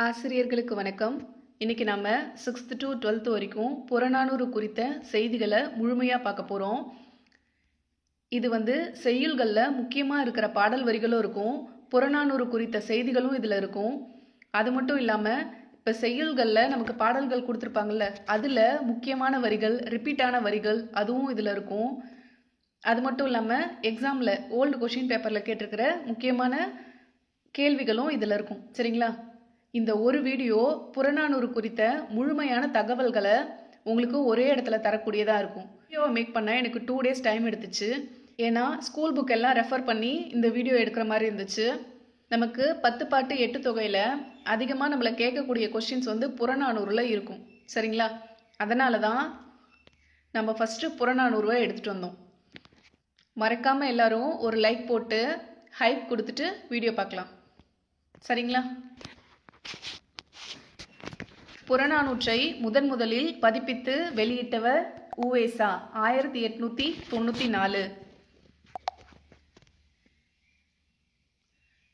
ஆசிரியர்களுக்கு வணக்கம். இன்னைக்கு நம்ம 6th to 12th வரைக்கும் புறநானூறு குறித்த செய்திகளை முழுமையாக பார்க்க போகிறோம். இது செய்யுள்களில் முக்கியமாக இருக்கிற பாடல் வரிகளும் இருக்கும், புறநானூறு குறித்த செய்திகளும் இதில் இருக்கும். அது மட்டும் இல்லாமல் இப்போ செய்யுள்களில் நமக்கு பாடல்கள் கொடுத்துருப்பாங்கல்ல, அதில் முக்கியமான வரிகள், ரிப்பீட்டான வரிகள் அதுவும் இதில் இருக்கும். அது மட்டும் இல்லாமல் எக்ஸாமில் ஓல்டு கொஷின் பேப்பரில் கேட்டிருக்கிற முக்கியமான கேள்விகளும் இதில் இருக்கும். சரிங்களா? இந்த ஒரு வீடியோ புறநானூறு குறித்த முழுமையான தகவல்களை உங்களுக்கு ஒரே இடத்துல தரக்கூடியதாக இருக்கும். வீடியோவை மேக் பண்ண எனக்கு 2 days டைம் எடுத்துச்சு. ஏன்னா ஸ்கூல் புக் எல்லாம் ரெஃபர் பண்ணி இந்த வீடியோ எடுக்கிற மாதிரி இருந்துச்சு. நமக்கு 10 பாட்டு 8 தொகையில் அதிகமாக நம்மளை கேட்கக்கூடிய கொஷின்ஸ் புறநானூறில் இருக்கும். சரிங்களா? அதனால தான் நம்ம ஃபஸ்ட்டு புறநானூறுவை எடுத்துகிட்டு வந்தோம். மறக்காமல் எல்லாரும் ஒரு லைக் போட்டு ஹைப் கொடுத்துட்டு வீடியோ பார்க்கலாம். சரிங்களா? புறநானூற்றை முதலில் பதிப்பித்து வெளியிட்டவர் U. Ve. Sa. 1894.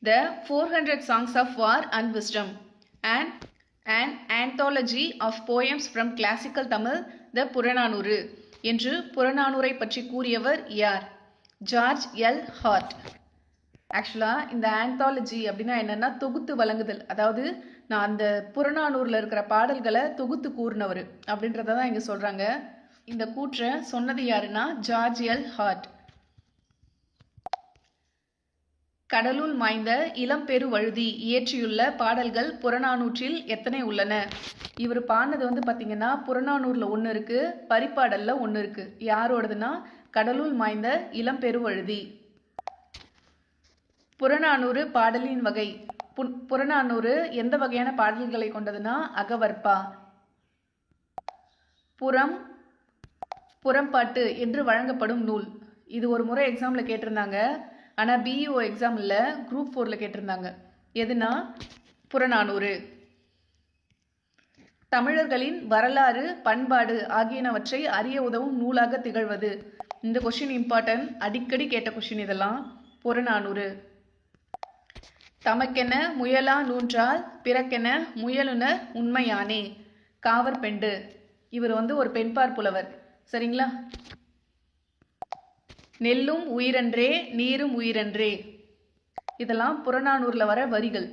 The 400 Songs of War and Wisdom and an anthology of poems from classical Tamil, the Purananuru என்று புறநானூரை பற்றி கூறியவர் யார்? George L heart. ஆக்சுவலாக இந்த ஆந்தாலஜி அப்படின்னா என்னென்னா தொகுத்து வழங்குதல். அதாவது நான் அந்த புறநானூரில் இருக்கிற பாடல்களை தொகுத்து கூறினவர் அப்படின்றத தான் இங்கே சொல்கிறாங்க. இந்த கூற்றை சொன்னது யாருன்னா ஜார்ஜ் எல் ஹார்ட். கடலுள் மாய்ந்த இளம்பெரு வழுதி இயற்றியுள்ள பாடல்கள் புறநானூற்றில் எத்தனை உள்ளன? இவர் பாடினது பார்த்தீங்கன்னா புறநானூரில் 1 இருக்குது, பரிப்பாடலில் 1 இருக்குது. யாரோடதுன்னா கடலுள் மாய்ந்த இளம்பெரு வழுதி. புறநானூறு பாடலின் வகை. புறநானூறு எந்த வகையான பாடல்களை கொண்டதுன்னா அகவற்பா. புறம்பாட்டு என்று வழங்கப்படும் நூல். இது ஒரு முறை எக்ஸாமில் கேட்டிருந்தாங்க. ஆனால் பிஇஓ எக்ஸாமில் குரூப் 4ல் கேட்டிருந்தாங்க. எதுனா புறநானூறு. தமிழர்களின் வரலாறு, பண்பாடு ஆகியனவற்றை அறிய உதவும் நூலாக திகழ்வது. இந்த கொஷின் இம்பார்ட்டன்ட், அடிக்கடி கேட்ட கொஷின் இதெல்லாம். புறநானூறு. தமக்கென முயலா நூன்றால் பிறக்கென முயலுனர் உண்மையானே. காவற்பெண்டு. இவர் ஒரு பெண்பார் புலவர். சரிங்களா? நெல்லும் உயிரன்றே நீரும் உயிரன்றே. இதெல்லாம் புறநானூரில் வர வரிகள்.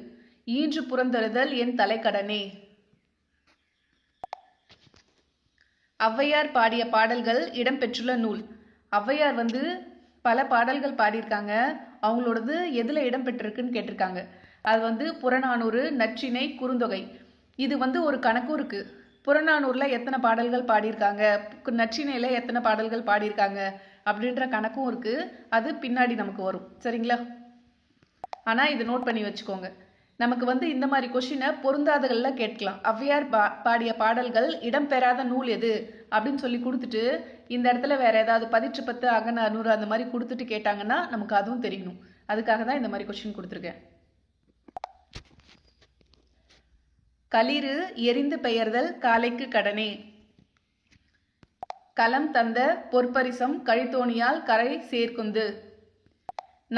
ஈன்று புறந்தருதல் என் தலைக்கடனே. ஔவையார் பாடிய பாடல்கள் இடம்பெற்றுள்ள நூல். ஔவையார் பல பாடல்கள் பாடியிருக்காங்க. அவங்களோடது எதில் இடம்பெற்றிருக்குன்னு கேட்டிருக்காங்க. அது புறநானூறு, நற்றிணை, குறுந்தொகை. இது ஒரு கணக்கும் இருக்குது. புறநானூரில் எத்தனை பாடல்கள் பாடியிருக்காங்க, நற்றிணையில் எத்தனை பாடல்கள் பாடியிருக்காங்க அப்படின்ற கணக்கும் இருக்குது. அது பின்னாடி நமக்கு வரும். சரிங்களா? ஆனால் இதை நோட் பண்ணி வச்சுக்கோங்க. நமக்கு இந்த மாதிரி கொஷினை பொருந்தாதகளில் கேட்கலாம். ஔவையார் பாடிய பாடல்கள் இடம்பெறாத நூல் எது அப்படின்னு சொல்லி கொடுத்துட்டு இந்த இடத்துல வேற ஏதாவது 10 அகநானூறு அந்த மாதிரி கொடுத்துட்டு கேட்டாங்கன்னா நமக்கு அதுவும் தெரியணும். அதுக்காக தான் இந்த மாதிரி கொஷின் கொடுத்துருக்கேன். களிறு எரிந்து பெயர்தல் காலைக்கு கடனே. களம் தந்த பொற்பரிசம் கழித்தோணியால் கரை சேர்க்குந்து.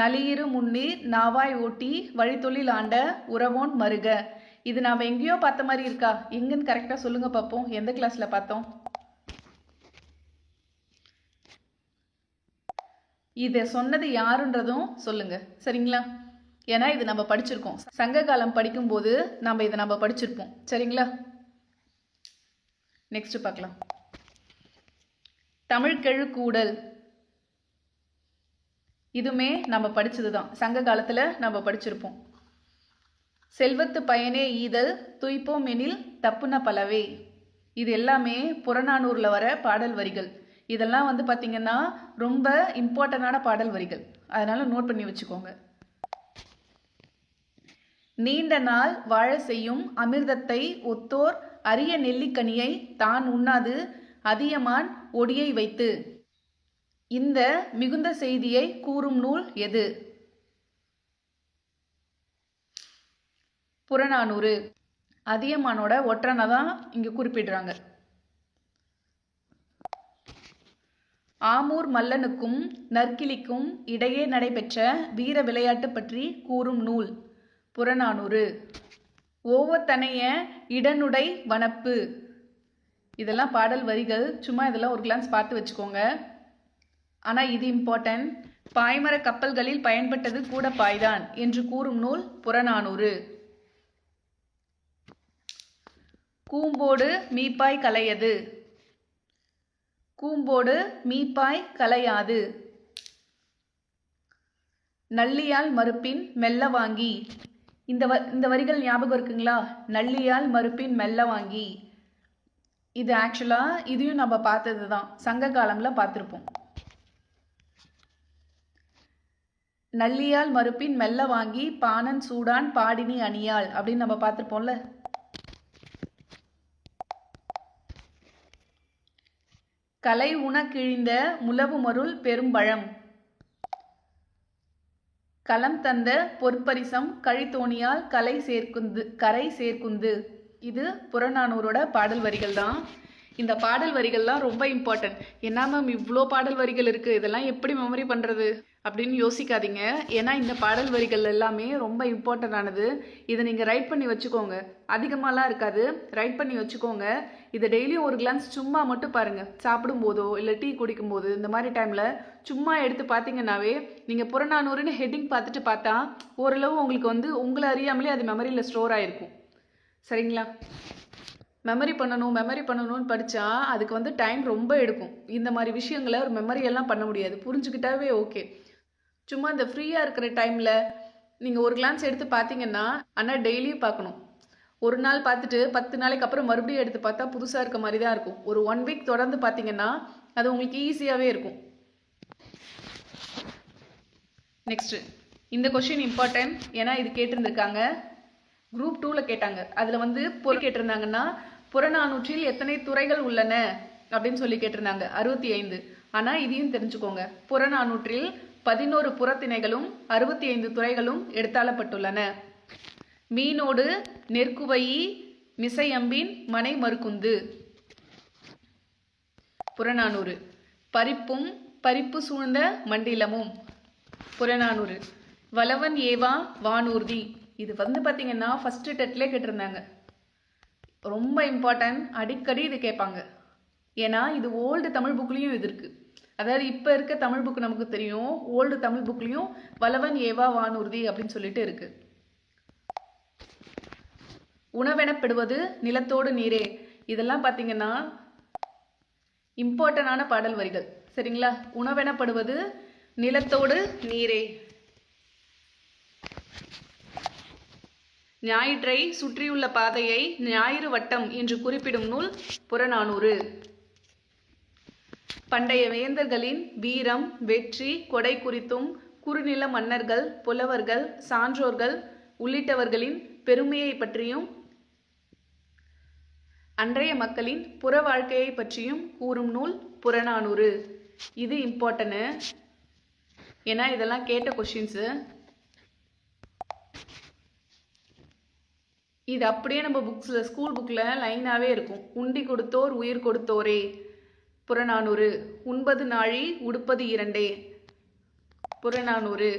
நலியிரு முன்னீர் நாவாய் ஓட்டி வழித்தொழில் ஆண்ட உறவோன் மருக. இது நாம் எங்கேயோ பார்த்த மாதிரி இருக்கா? எங்கன்னு கரெக்டாக சொல்லுங்க பார்ப்போம். எந்த கிளாஸில் பார்த்தோம்? இதை சொன்னது யாருன்றதும் சொல்லுங்க. சரிங்களா? ஏன்னா இது நம்ம படிச்சிருக்கோம். சங்க காலம் படிக்கும்போது இதை படிச்சிருப்போம். சரிங்களா? நெக்ஸ்ட் பார்க்கலாம். தமிழ்கெழு கூடல். இதுவுமே நம்ம படிச்சது தான். சங்க காலத்தில் நம்ம படிச்சிருப்போம். செல்வத்து பயனே ஈதல் துய்ப்போம் எனில் தப்புன பலவே. இது எல்லாமே புறநானூரில் வர பாடல் வரிகள். இதெல்லாம் பார்த்தீங்கன்னா ரொம்ப இம்பார்ட்டண்டான பாடல் வரிகள். அதனால நோட் பண்ணி வச்சுக்கோங்க. நீண்ட நாள் வாழ செய்யும் அமிர்தத்தை ஒத்தோர் அரிய நெல்லிக்கனியை தான் உண்ணாது அதியமான் ஒடியை வைத்து. இந்த மிகுந்த செய்தியை கூறும் நூல் எது? புறநானூறு. அதியமானோட ஒற்றனை தான் இங்க குறிப்பிடுறாங்க. ஆமூர் மல்லனுக்கும் நற்கிளிக்கும் இடையே நடைபெற்ற வீர விளையாட்டு பற்றி கூறும் நூல் புறநானூறு. ஓவத்தனைய இடனுடை வனப்பு. இதெல்லாம் பாடல் வரிகள். சும்மா இதெல்லாம் ஒரு கிளான்ஸ் பார்த்து வச்சுக்கோங்க. ஆனால் இது இம்பார்ட்டன்ட். பாய்மர கப்பல்களில் பயன்பட்டது கூட பாய்தான் என்று கூறும் நூல் புறநானூறு. கூம்போடு மீப்பாய் கலையது. கூம்போடு மீப்பாய் கலையாது. நல்லியால் மறுப்பின் மெல்ல வாங்கி. இந்த வரிகள் ஞாபகம் இருக்குங்களா? நல்லியால் மறுப்பின் மெல்ல வாங்கி. இது ஆக்சுவலாக இதையும் நம்ம பார்த்தது தான், சங்க காலம்ல பார்த்துருப்போம். நல்லியால் மறுப்பின் மெல்ல வாங்கி பாணன் சூடான் பாடினி அணியாள் அப்படின்னு நம்ம பார்த்துருப்போம்ல. கலை உண கிழிந்த முலவு மருள் பெரும்பழம். களம் தந்த பொற்பரிசம் கழித்தோணியால் கரை சேர்க்குந்து. இது புறநானூரோட பாடல் வரிகள் தான். இந்த பாடல் வரிகள்லாம் ரொம்ப இம்பார்ட்டன்ட். என்ன மேம் இவ்வளோ பாடல் வரிகள் இருக்குது, இதெல்லாம் எப்படி மெமரி பண்ணுறது அப்படின்னு யோசிக்காதீங்க. ஏன்னா இந்த பாடல் வரிகள் எல்லாமே ரொம்ப இம்பார்ட்டண்டானது. இதை நீங்கள் ரைட் பண்ணி வச்சுக்கோங்க. அதிகமாகலாம் இருக்காது, ரைட் பண்ணி வச்சுக்கோங்க. இதை டெய்லியும் ஒரு கிளான்ஸ் சும்மா மட்டும் பாருங்கள். சாப்பிடும்போதோ இல்லை டீ குடிக்கும்போது இந்த மாதிரி டைமில் சும்மா எடுத்து பார்த்தீங்கன்னாவே நீங்கள் புறநானூறுன்னு ஹெட்டிங் பார்த்துட்டு பார்த்தா ஓரளவு உங்களுக்கு உங்களை அறியாமலே அது மெமரியில் ஸ்டோர் ஆகிருக்கும். சரிங்களா? மெமரி பண்ணணும்னு படித்தா அதுக்கு டைம் ரொம்ப எடுக்கும். இந்த மாதிரி விஷயங்களை ஒரு மெமரியெல்லாம் பண்ண முடியாது. புரிஞ்சுக்கிட்டாவே ஓகே. சும்மா இந்த ஃப்ரீயாக இருக்கிற டைமில் நீங்கள் ஒரு கிளான்ஸ் எடுத்து பார்த்தீங்கன்னா, ஆனால் டெய்லியும் பார்க்கணும். ஒரு நாள் பார்த்துட்டு 10 நாளைக்கு அப்புறம் மறுபடியும் எடுத்து பார்த்தா புதுசாக இருக்க மாதிரி தான் இருக்கும். ஒரு 1 வீக் தொடர்ந்து பார்த்தீங்கன்னா அது உங்களுக்கு ஈஸியாகவே இருக்கும். நெக்ஸ்ட்டு இந்த கொஷின் இம்பார்ட்டன்ட். ஏன்னா இது கேட்டிருந்துருக்காங்க, குரூப் 2ல் கேட்டாங்க. அதில் பொருள் கேட்டிருந்தாங்கன்னா புறநானூற்றில் எத்தனை துறைகள் உள்ளன அப்படின்னு சொல்லி கேட்டிருந்தாங்க. 65. ஆனால் இதையும் தெரிஞ்சுக்கோங்க, புறநானூற்றில் 11 புறத்திணைகளும் 65 துறைகளும் எடுத்தாளப்பட்டுள்ளன. மீனோடு நெற்குவையி மிசையம்பின் மனை மறுக்குந்து. புறநானூறு. பறிப்பு சூழ்ந்த மண்டிலமும். புறநானூறு. வளவன் ஏவா வானூர்தி. இது பார்த்தீங்கன்னா ஃபர்ஸ்ட் டெட்லேயே கேட்டிருந்தாங்க. ரொம்ப இம்பார்ட்டன்ட். அடிக்கடி இது கேட்பாங்க. ஏன்னா இது ஓல்டு தமிழ் புக்லேயும் இது இருக்குது. அதாவது இப்போ இருக்க தமிழ் புக்கு நமக்கு தெரியும், ஓல்டு தமிழ் புக்லேயும் வளவன் ஏவா வானூர்தி அப்படின்னு சொல்லிட்டு இருக்கு. உணவெனப்படுவது நிலத்தோடு நீரே. இதெல்லாம் பார்த்தீங்கன்னா இம்பார்ட்டண்டான பாடல் வரிகள். சரிங்களா? உணவெனப்படுவது நிலத்தோடு நீரே. ஞாயிற்றை சுற்றியுள்ள பாதையை ஞாயிறு வட்டம் என்று குறிப்பிடும் நூல் புறநானூறு. பண்டைய வேந்தர்களின் வீரம், வெற்றி, கொடை குறித்தும் குறுநில மன்னர்கள், புலவர்கள், சான்றோர்கள் உள்ளிட்டவர்களின் பெருமையை பற்றியும் அன்றைய மக்களின் புற வாழ்க்கையை பற்றியும் கூறும் நூல் புறநானூறு. இது இம்பார்ட்டனு. ஏன்னா இதெல்லாம் கேட்ட கொஷின்ஸு. இது அப்படியே நம்ம புக்ஸில் ஸ்கூல் புக்கில் லைனாகவே இருக்கும். உண்டி கொடுத்தோர் உயிர் கொடுத்தோரே. புறநானூறு. உண்பது நாழி உடுப்பது இரண்டே. புறநானூறு.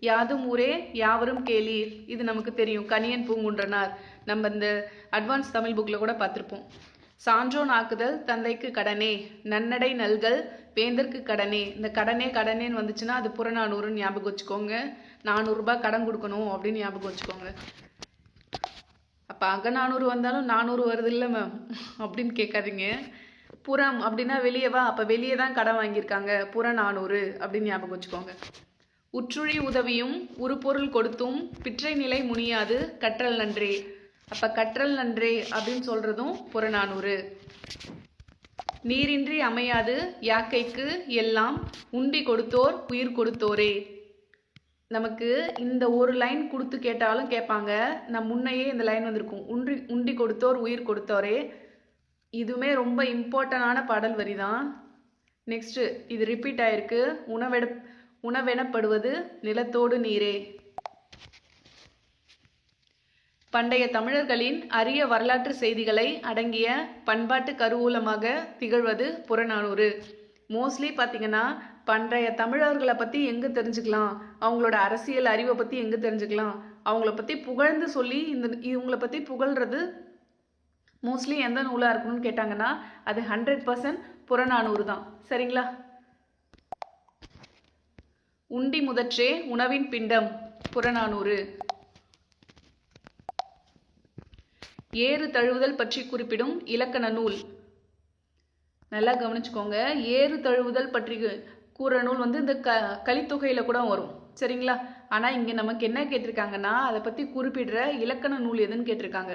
யாதும் ஊரே யாவரும் கேளீர். இது நமக்கு தெரியும், கணியன் பூங்குன்றனார். நம்ம இந்த அட்வான்ஸ் தமிழ் புக்கில் கூட பார்த்துருப்போம். சான்றோன் ஆக்குதல் தந்தைக்கு கடனே. நன்னடை நல்கல் வேந்தற்கு கடனே. இந்த கடனேன்னு வந்துச்சுன்னா அது புறநானூறுன்னு ஞாபகம் வச்சுக்கோங்க. 400 ரூபாய் கடன் கொடுக்கணும் அப்படின்னு ஞாபகம் வச்சுக்கோங்க. அப்போ அகநானூறு வந்தாலும் 400 வருது இல்லை மேம் அப்படின்னு கேட்காதீங்க. புறம் அப்படின்னா வெளியவா, அப்போ வெளியே தான் கடன் வாங்கியிருக்காங்க, புறநானூறு அப்படின்னு ஞாபகம் வச்சுக்கோங்க. உற்றுழி உதவியும் உருப்பொருள் கொடுத்தும் பிற்றை நிலை முனியாது கற்றல் நன்றே. அப்போ கற்றல் நன்றே அப்படின்னு சொல்கிறதும் புறநானூறு. நீரின்றி அமையாது யாக்கைக்கு எல்லாம் உண்டி கொடுத்தோர் உயிர் கொடுத்தோரே. நமக்கு இந்த ஒரு லைன் கொடுத்து கேட்டாலும் கேட்பாங்க. நான் முன்னையே இந்த லைன் வந்திருக்கும், உண்டி கொடுத்தோர் உயிர் கொடுத்தோரே. இதுவுமே ரொம்ப இம்பார்ட்டண்டான பாடல் வரி தான். நெக்ஸ்ட்டு இது ரிப்பீட் ஆயிருக்கு. உணவெனப்படுவது நிலத்தோடு நீரே. பண்டைய தமிழர்களின் அரிய வரலாற்று செய்திகளை அடங்கிய பண்பாட்டு கருவூலமாக திகழ்வது புறநானூறு. மோஸ்ட்லி பார்த்தீங்கன்னா பண்டைய தமிழர்களை பற்றி எங்கே தெரிஞ்சுக்கலாம், அவங்களோட அரசியல் அறிவை பற்றி எங்கே தெரிஞ்சுக்கலாம், அவங்கள பற்றி புகழ்ந்து சொல்லி இவங்களை பற்றி புகழ்றது மோஸ்ட்லி எந்த நூலாக இருக்கணும்னு கேட்டாங்கன்னா அது 100% புறநானூறு தான். சரிங்களா? உண்டி முதற்றே உணவின் பிண்டம் புறநானூறு. ஏறு தழுவுதல் பற்றி குறிப்பிடும் இலக்கண நூல். நல்லா கவனிச்சுக்கோங்க. ஏறு தழுவுதல் பற்றி கூற நூல் வந்து இந்த கலித்தொகையில் கூட வரும். சரிங்களா? ஆனால் இங்கே நமக்கு என்ன கேட்டிருக்காங்கன்னா அதை பற்றி குறிப்பிடுற இலக்கண நூல் எதுன்னு கேட்டிருக்காங்க.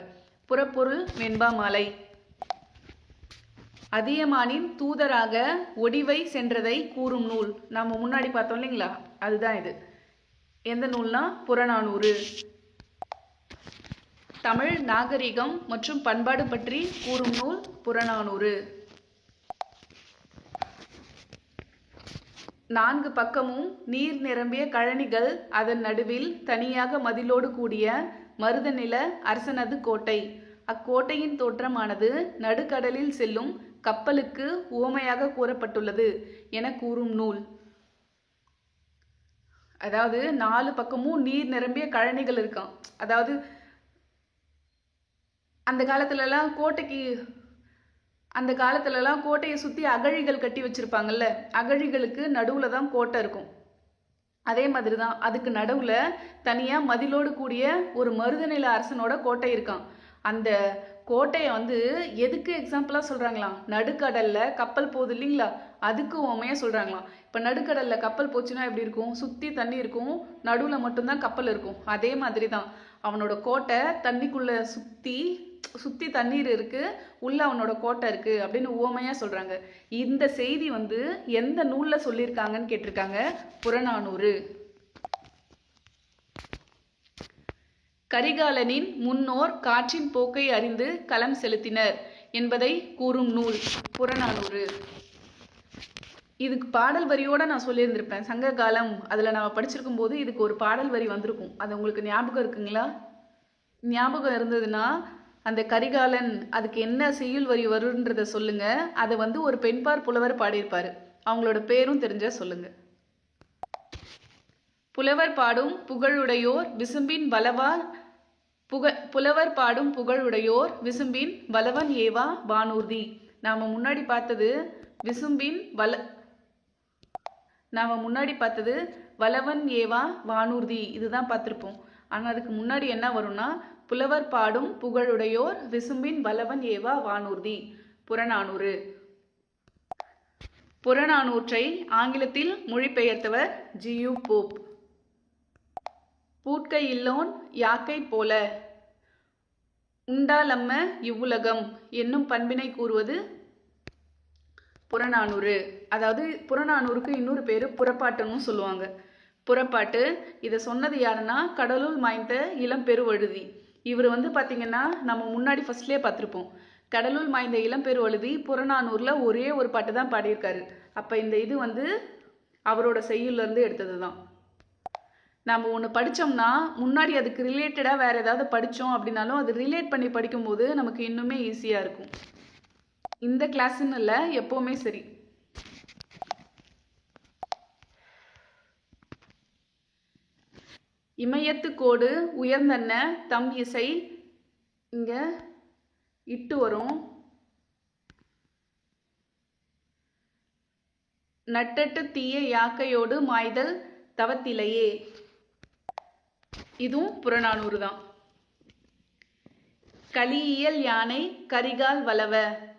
புறப்பொருள் வெண்பா மாலை. அதியமானின் தூதராக ஒடிவை சென்றதை கூறும் நூல். நாம் முன்னாடி பார்த்தோம் இல்லைங்களா? அதுதான் இது. எந்த நூல்னா புறநானூறு. தமிழ் நாகரிகம் மற்றும் பண்பாடு பற்றி கூறும் நூல் புறநானூறு. 4 பக்கமும் நீர் நிரம்பிய கழனிகள், அதன் நடுவில் தனியாக மதிலோடு கூடிய மருதநில அரசனது கோட்டை. அக்கோட்டையின் தோற்றமானது நடுக்கடலில் செல்லும் கப்பலுக்கு உவமையாக கூறப்பட்டுள்ளது என கூறும் நூல். அதாவது 4 பக்கமும் நீர் நிரம்பிய கழனிகள் இருக்கான். அதாவது அந்த காலத்துலலாம் கோட்டையை சுற்றி அகழிகள் கட்டி வச்சிருப்பாங்கல்ல, அகழிகளுக்கு நடுவில் தான் கோட்டை இருக்கும். அதே மாதிரி தான் அதுக்கு நடுவில் தனியாக மதிலோடு கூடிய ஒரு மருதநில அரசனோட கோட்டை இருக்கான். அந்த கோட்டையை வந்து எதுக்கு எக்ஸாம்பிளாக சொல்கிறாங்களாம்? நடுக்கடலில் கப்பல் போகுது இல்லைங்களா, அதுக்கு உண்மையாக சொல்கிறாங்களாம். இப்போ நடுக்கடலில் கப்பல் போச்சுன்னா எப்படி இருக்கும்? சுற்றி தண்ணி இருக்கும், நடுவில் மட்டும்தான் கப்பல் இருக்கும். அதே மாதிரி தான் அவனோட கோட்டை தண்ணிக்குள்ளே சுற்றி தண்ணீர் இருக்குது, உள்ள அவனோட கோட்டை இருக்குது அப்படின்னு உவமையாக சொல்கிறாங்க. இந்த செய்தி வந்து எந்த நூலில் சொல்லியிருக்காங்கன்னு கேட்டிருக்காங்க. புறநானூறு. கரிகாலனின் முன்னோர் காற்றின் போக்கை அறிந்து களம் செலுத்தினர் என்பதை கூறும் நூல் புறநானூறு. இதுக்கு பாடல் வரியோட நான் சொல்லியிருந்திருப்பேன். சங்க காலம் அதில் நம்ம படிச்சிருக்கும் போது இதுக்கு ஒரு பாடல் வரி வந்திருக்கும். அது உங்களுக்கு ஞாபகம் இருக்குங்களா? ஞாபகம் இருந்ததுன்னா அந்த கரிகாலன் அதுக்கு என்ன செய்யுள் வரி வருன்றத சொல்லுங்க. அதை வந்து ஒரு பெண்பார் புலவர் பாடியிருப்பாரு. அவங்களோட பேரும் தெரிஞ்ச சொல்லுங்க. புலவர் பாடும் புகழுடையோர் விசும்பின் வலவன் ஏவா வானூர்தி. நாம முன்னாடி பார்த்தது வலவன் ஏவா வானூர்தி இதுதான் பார்த்துருப்போம். ஆனால் அதுக்கு முன்னாடி என்ன வரும்னா புலவர் பாடும் புகழுடையோர் விசும்பின் வலவன் ஏவா வானூர்தி புறநானூறு. புறநானூற்றை ஆங்கிலத்தில் மொழிபெயர்த்தவர் ஜியு போப். பூட்கை இல்லோன் யாக்கை போல உண்டாலம்ம இவ்வுலகம் என்னும் பண்பினை கூறுவது புறநானூறு. அதாவது புறநானூறுக்கு இன்னொரு பேர் புறப்பாட்டுன்னு சொல்லுவாங்க. புறப்பாட்டு இதை சொன்னது யாருன்னா கடலுள் மாய்ந்த இளம் பெருவழுதி. இவர் வந்து பார்த்தீங்கன்னா நம்ம முன்னாடி ஃபர்ஸ்ட்லேயே பார்த்துருப்போம். கடலுள் மாய்ந்த இளம் பெருவழுதி புறநானூரில் ஒரே ஒரு பாட்டு தான் பாடியிருக்காரு. அப்போ இந்த இது வந்து அவரோட செய்யுள்லேருந்து எடுத்தது தான். நம்ம ஒன்று படித்தோம்னா முன்னாடி அதுக்கு ரிலேட்டடாக வேறு ஏதாவது படித்தோம் அப்படின்னாலும் அது ரிலேட் பண்ணி படிக்கும்போது நமக்கு இன்னுமே ஈஸியாக இருக்கும். இந்த கிளாஸ்ன்னு இல்லை, எப்போவுமே சரி. இமயத்து கோடு உயர்ந்தன்ன தம் இசை இங்க இட்டு வரும். நட்டட்டு தீய யாக்கையோடு மாய்தல் தவத்திலேயே இதுவும் புறநானூறு தான். கலியியல் யானை கரிகால் வளவ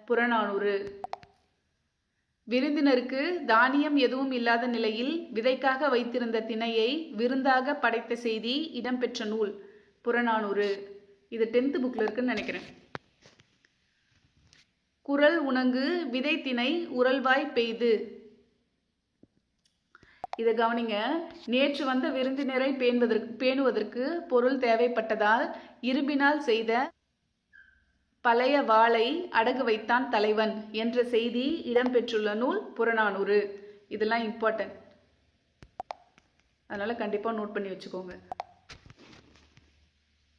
புறநானூறு. விருந்தினருக்கு தானியம் எதுவும் இல்லாத நிலையில் விதைக்காக வைத்திருந்த திணையை விருந்தாக படைத்த செய்தி இடம்பெற்ற நூல் புறநானூறு. இது 10th புக்ல இருக்குன்னு நினைக்கிறேன். குரல் உணங்கு விதை திணை உரல்வாய் பெய்து. இதை கவனிங்க. நேற்று வந்த விருந்தினரை பேணுவதற்கு பொருள் தேவைப்பட்டதால் இரும்பினால் செய்த பழைய வாளை அடகு வைத்தான் தலைவன் என்ற செய்தி இடம்பெற்றுள்ள நூல் புறநானூறு. இதெல்லாம் இம்பார்ட்டன்ட், அதனால கண்டிப்பா நோட் பண்ணி வச்சுக்கோங்க.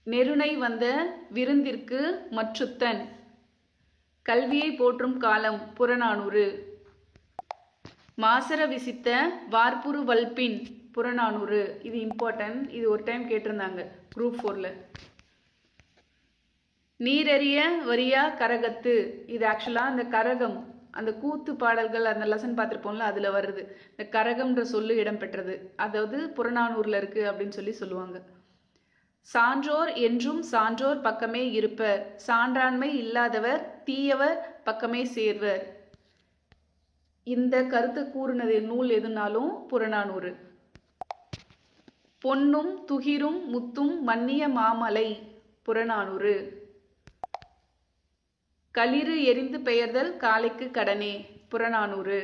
நெருணை வந்த விருந்திற்கு மற்றுத்தன் கல்வியை போற்றும் காலம் புறநானூறு. மாசர விசித்த வார்ப்புரு வல்பின் புறநானூறு. இது இம்பார்ட்டன்ட், இது ஒரு டைம் கேட்டிருந்தாங்க. குரூப் 4ல். நீரெறிய வரியா கரகத்து, இது ஆக்சுவலாக அந்த கரகம், அந்த கூத்து பாடல்கள் அந்த லெசன் பார்த்துருப்போம்ல, அதில் வருது. இந்த கரகம்ன்ற சொல்லு இடம்பெற்றது, அதாவது புறநானூரில் இருக்குது அப்படின்னு சொல்லுவாங்க. சான்றோர் என்றும் சான்றோர் பக்கமே இருப்பர், சான்றாண்மை இல்லாதவர் தீயவர் பக்கமே சேர்வர். இந்த கருத்து கூறுனது நூல் எதுனாலும் புறநானூறு. பொன்னும் துகிரும் முத்தும் மன்னிய மாமலை, புறநானூறு. களிறு எரிந்து பெயர்தல் காலைக்கு கடனே, புறநானூறு.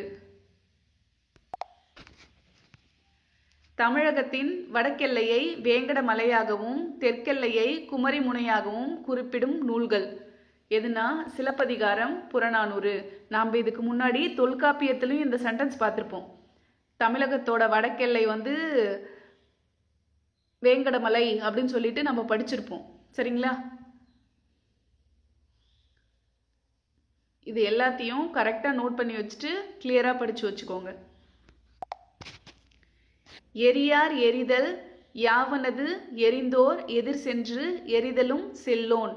தமிழகத்தின் வடக்கெல்லையை வேங்கட மலையாகவும் தெற்கெல்லையை குமரி முனையாகவும் குறிப்பிடும் நூல்கள் எதுனா சிலப்பதிகாரம், புறநானூறு. நாம் இதுக்கு முன்னாடி தொல்காப்பியத்திலும் இந்த சென்டென்ஸ் பார்த்துருப்போம். தமிழகத்தோட வடக்கெல்லை வந்து வேங்கடமலை அப்படின்னு சொல்லிட்டு நம்ம படிச்சிருப்போம். சரிங்களா? இது எல்லாத்தையும் கரெக்டாக நோட் பண்ணி வச்சுட்டு கிளியராக படித்து வச்சுக்கோங்க. எரியார் எரிதல் யாவனது எரிந்தோர் எதிர் சென்று எரிதலும் செல்லோன்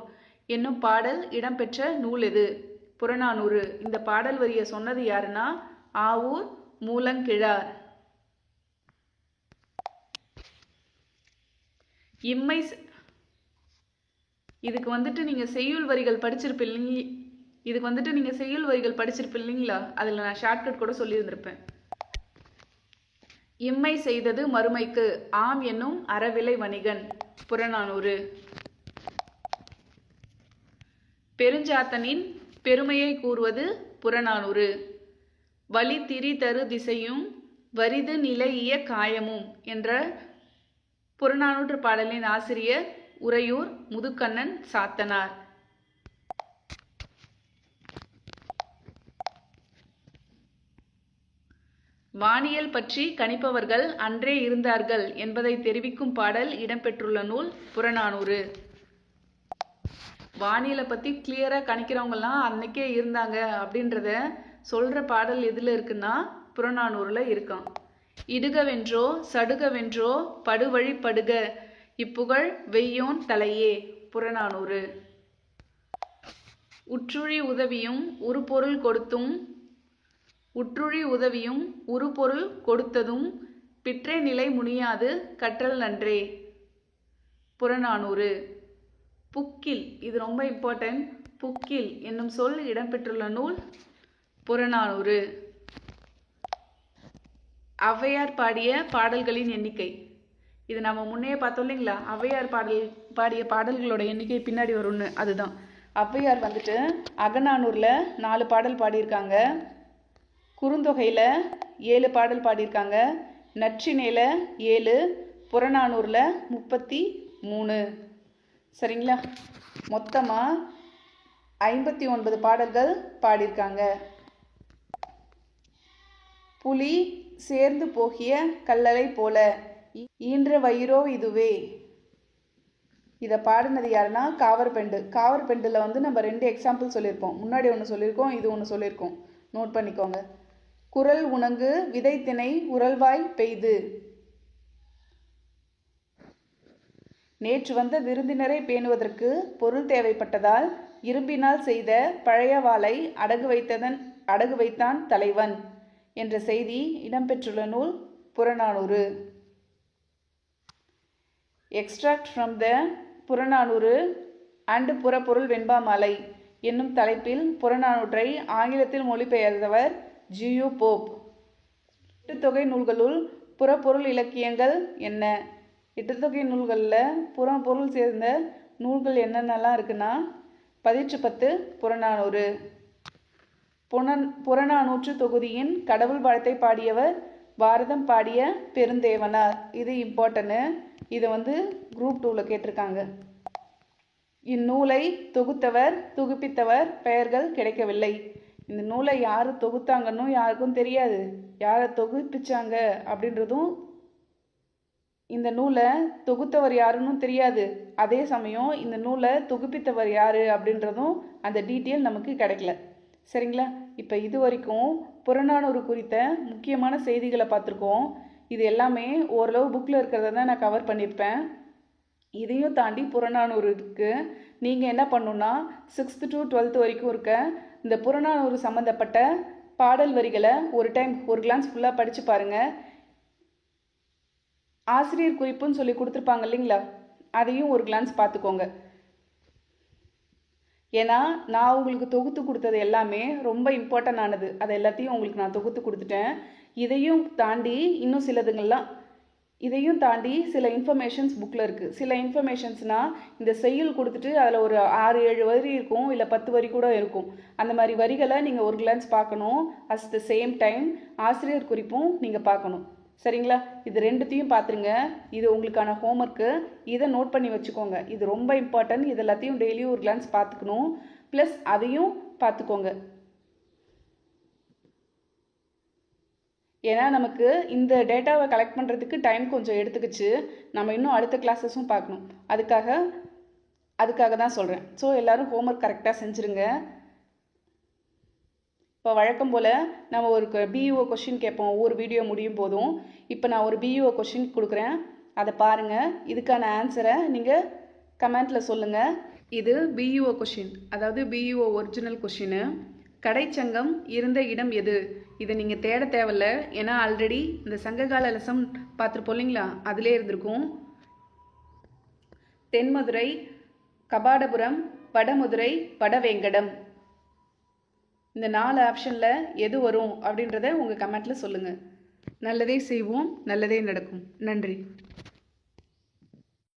என்னும் பாடல் இடம்பெற்ற நூல் எது? புறநானூறு. இந்த பாடல் வரியை சொன்னது யாருன்னா ஆவூர் மூலங்கிழார். இம்மை, இதுக்கு வந்துட்டு நீங்கள் செய்யுள் வரிகள் படிச்சிருப்பீங்க. இதுக்கு வந்துட்டு நீங்கள் செய்யுள் வரிகள் படிச்சிருப்பீங்களா? அதில் நான் ஷார்ட்கட் கூட சொல்லியிருந்திருப்பேன். இம்மை செய்தது மறுமைக்கு ஆம் என்னும் அறவிலை வணிகன், புறநானூறு. பெருஞ்சாத்தனின் பெருமையை கூறுவது புறநானூறு. வலி திரி தரு திசையும் வரிது நிலையிய காயமும் என்ற புறநானூற்று பாடலின் ஆசிரியர் உறையூர் முதுக்கண்ணன் சாத்தனார். வானியல் பற்றி கணிப்பவர்கள் அன்றே இருந்தார்கள் என்பதை தெரிவிக்கும் பாடல் இடம்பெற்றுள்ள நூல் புறநானூறு. வானியலை பற்றி கிளியராக கணிக்கிறவங்கலாம் அன்னைக்கே இருந்தாங்க அப்படின்றத சொல்கிற பாடல் எதில் இருக்குன்னா புறநானூறில் இருக்கான். இடுகவென்றோ சடுகவென்றோ படுவழி படுக இப்புகழ் வெய்யோன் தலையே, புறநானூறு. உற்றுழி உதவியும் ஒரு பொருள் கொடுத்தும் உற்றுழி உதவியும் உரு பொருள் கொடுத்ததும் பிற்றே நிலை முனியாது கற்றல் நன்றே, புறநானூறு. புக்கில், இது ரொம்ப இம்பார்ட்டன்ட். புக்கில் என்னும் சொல் இடம்பெற்றுள்ள நூல் புறநானூறு. ஔவையார் பாடிய பாடல்களின் எண்ணிக்கை, இது நம்ம முன்னே பார்த்தோம் இல்லைங்களா? ஔவையார் பாடிய பாடல்களோட எண்ணிக்கை பின்னாடி வரும்னு, அதுதான். ஔவையார் வந்துட்டு அகநானூரில் 4 பாடல் பாடியிருக்காங்க, குறுந்தொகையில் 7 பாடல் பாடியிருக்காங்க, நற்றிணையில் 7, புறநானூரில் 33. சரிங்களா? மொத்தமாக 59 பாடல்கள் பாடியிருக்காங்க. புலி சேர்ந்து போகிய கல்லலை போல ஈன்ற வயிறோ இதுவே, இதை பாடினது யாருன்னா காவற்பெண்டு. காவற்பெண்டில் வந்து நம்ம 2 எக்ஸாம்பிள் சொல்லியிருப்போம். முன்னாடி ஒன்று சொல்லியிருக்கோம், இது ஒன்று சொல்லியிருக்கோம். நோட் பண்ணிக்கோங்க. குரல் உணங்கு விதை திணை உரல்வாய் பெய்து, நேற்று வந்த விருந்தினரை பேணுவதற்கு பொருள் தேவைப்பட்டதால் இரும்பினால் செய்த பழைய வாளை அடகு வைத்தான் தலைவன் என்ற செய்தி இடம்பெற்றுள்ள நூல் Purananuru. Extract from the Purananuru and Purapporul Venbamalai என்னும் தலைப்பில் புறநானூற்றை ஆங்கிலத்தில் மொழிபெயர்த்தவர் ஜியு போப். எட்டுத்தொகை நூல்களுள் புறப்பொருள் இலக்கியங்கள் என்ன? எட்டுத்தொகை நூல்களில் புறப்பொருள் சேர்ந்த நூல்கள் என்னென்னலாம் இருக்குன்னா பதிற்றுப்பத்து புறநானூறு. புறநானூற்று தொகுதியின் கடவுள் வாழ்த்தை பாடியவர் பாரதம் பாடிய பெருந்தேவனார். இது இம்பார்ட்டன்னு, இதை வந்து குரூப் 2ல் கேட்டிருக்காங்க. இந்நூலை தொகுத்தவர் தொகுப்பித்தவர் பெயர்கள் கிடைக்கவில்லை. இந்த நூலை யார் தொகுத்தாங்கன்னு யாருக்கும் தெரியாது, யாரை தொகுப்பிச்சாங்க அப்படின்றதும், இந்த நூலை தொகுத்தவர் யாருன்னு தெரியாது. அதே சமயம் இந்த நூலை தொகுப்பித்தவர் யார் அப்படின்றதும் அந்த டீட்டெயில் நமக்கு கிடைக்கல. சரிங்களா? இப்போ இது வரைக்கும் புறநானூறு குறித்த முக்கியமான செய்திகளை பார்த்துருக்கோம். இது எல்லாமே ஓரளவு புக்கில் இருக்கிறத தான் நான் கவர் பண்ணியிருப்பேன். இதையும் தாண்டி புறநானூறு இருக்குது. நீங்கள் என்ன பண்ணணுன்னா 6th to 12th வரைக்கும் இருக்க இந்த புறநானூறு சம்மந்தப்பட்ட பாடல் வரிகளை ஒரு டைம் ஒரு கிளான்ஸ் ஃபுல்லாக படித்து பாருங்கள். ஆசிரியர் குறிப்புன்னு சொல்லி கொடுத்துருப்பாங்க இல்லைங்களா, அதையும் ஒரு கிளான்ஸ் பார்த்துக்கோங்க. ஏன்னா நான் உங்களுக்கு தொகுத்து கொடுத்தது எல்லாமே ரொம்ப இம்பார்ட்டன்ட் ஆனது. அதை எல்லாத்தையும் உங்களுக்கு நான் தொகுத்து கொடுத்துட்டேன். இதையும் தாண்டி இன்னும் இதையும் தாண்டி சில இன்ஃபர்மேஷன்ஸ் புக்கில் இருக்குது. சில இன்ஃபர்மேஷன்ஸ்னால் இந்த செய்யுள் கொடுத்துட்டு அதில் ஒரு 6-7 வரி இருக்கும், இல்லை 10 வரி கூட இருக்கும். அந்த மாதிரி வரிகளை நீங்கள் ஒரு கிளான்ஸ் பார்க்கணும். அட் த சேம் டைம் ஆசிரியர் குறிப்பும் நீங்கள் பார்க்கணும். சரிங்களா? இது ரெண்டுத்தையும் பார்த்துருங்க. இது உங்களுக்கான ஹோம்ஒர்க்கு. இதை நோட் பண்ணி வச்சுக்கோங்க. இது ரொம்ப இம்பார்ட்டன்ட். இது எல்லாத்தையும் டெய்லியும் ஒரு கிளான்ஸ் பார்த்துக்கணும். ப்ளஸ் அதையும் பார்த்துக்கோங்க. ஏன்னா நமக்கு இந்த டேட்டாவை கலெக்ட் பண்ணுறதுக்கு டைம் கொஞ்சம் எடுத்துக்கிச்சு. நம்ம இன்னும் அடுத்த கிளாஸஸும் பார்க்கணும். அதுக்காக தான் சொல்கிறேன். ஸோ எல்லோரும் ஹோம்ஒர்க் கரெக்டாக செஞ்சுருங்க. இப்போ வழக்கம் போல் நம்ம ஒரு பிஇஓ கொஷின் கேட்போம் ஒவ்வொரு வீடியோ முடியும் போதும். இப்போ நான் ஒரு பிஇஓ கொஷின் கொடுக்குறேன், அதை பாருங்கள். இதுக்கான ஆன்சரை நீங்கள் கமெண்ட்டில் சொல்லுங்கள். இது பிஇஓ கொஷின், அதாவது பிஇஓ ஒரிஜினல் கொஷின்னு. கடைச்சங்கம் இருந்த இடம் எது? இதை நீங்கள் தேட தேவையில்ல, ஏன்னா ஆல்ரெடி இந்த சங்ககால லெசன் பார்த்துருப்போம் இல்லைங்களா, அதிலே இருந்திருக்கும். தென்மதுரை, கபாடபுரம், வடமதுரை, வடவேங்கடம். இந்த 4 ஆப்ஷனில் எது வரும் அப்படின்றத உங்கள் கமெண்ட்டில் சொல்லுங்கள். நல்லதே செய்வோம், நல்லதே நடக்கும். நன்றி.